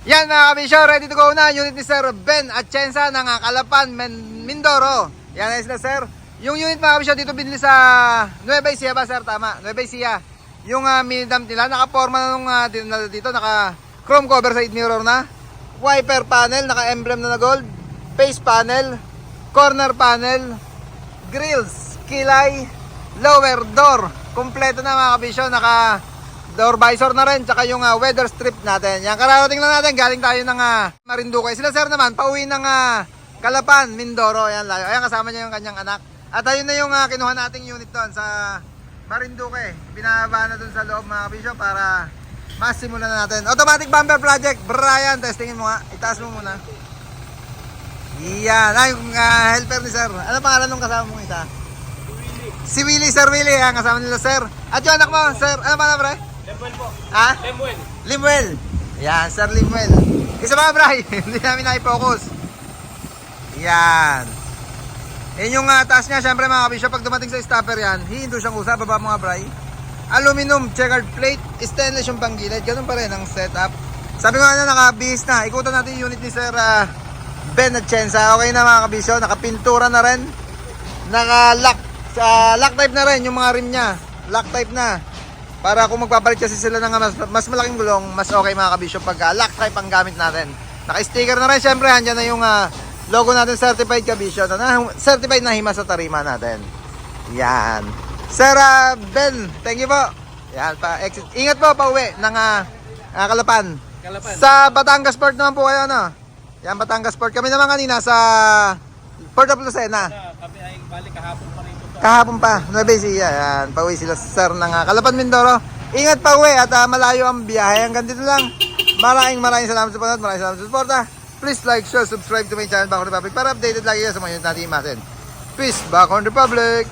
Yan mga kabisyo, ready to go na. Unit ni Sir Ben Atienza ng Calapan, Mindoro. Yan na sila sir. Yung unit mga kabisyo dito binili sa Nueva Ecija ba sir? Tama, Nueva Ecija. Yung minidump nila, naka-forma na nung dinala dito, naka-chrome cover side mirror na. Wiper panel, naka-emblem na gold. Face panel, corner panel, grills, kilay, lower door. Kompleto na mga kabisyo, naka door visor na rin, tsaka yung weather strip natin. Yan, kararating lang natin, galing tayo ng Marinduque. Sila sir naman, pauwi ng Calapan, Mindoro. Ayan, layo. Ayan, kasama niya yung kanyang anak. At ayun na yung kinuha nating unit doon sa Marinduque. Binababa na doon sa loob mga kabisyo para masimulan na natin. Automatic bumper project. Brian, testingin mo nga. Itaas mo muna. Yan, yung helper ni sir. Ano pangalan nung kasama mong isa? Si Willie, Sir Willie. Yan, kasama nila sir. At yung anak mo, sir. Ano pangalan pre? Lemuel po. Ha? Lemuel. Limuel. Yan, Sir Limuel. Isa ba, Bray? Hindi namin na-focus. Yan. Yan yung taas niya. Siyempre mga kabisyo, pag dumating sa stopper yan, hihinto siyang usa. Baba mga Bray. Aluminum, checkered plate, stainless yung panggilid. Ganun pa rin ang setup. Sabi ko nga na, naka-bihis na. Ikutan natin yung unit ni Sir Ben Atienza. Okay na mga kabisyo. Nakapintura na rin. Naka-lock. Lock type na rin yung mga rim niya. Lock type na. Para kung magpapalit kasi sila ng mas malaking gulong, mas okay mga kabisyo pag lock type ang gamit natin. Naka-sticker na rin, syempre, andyan na yung logo natin, certified kabisyo. Certified na hima sa tarima natin. Yan. Sir Ben, thank you po. Yan, ingat po pa uwi ng Calapan. Sa Batangas Port naman po kayo, no? Yan, Batangas Port. Kami naman kanina sa Port of Lucena. Kami ay balik kahapon pa rin. Kahapon pa, Nueva Ecija. Yan, pauwi sila sir ng Calapan, Mindoro. Ingat pa uwi at malayo ang biyahe. Hanggang dito lang. Maraming salamat sa panonood. Maraming salamat sa suporta. Please like, share, subscribe to my channel, Bacon Republic, para updated lagi kayo sa mga unit natin imasin. Peace, Bacon Republic!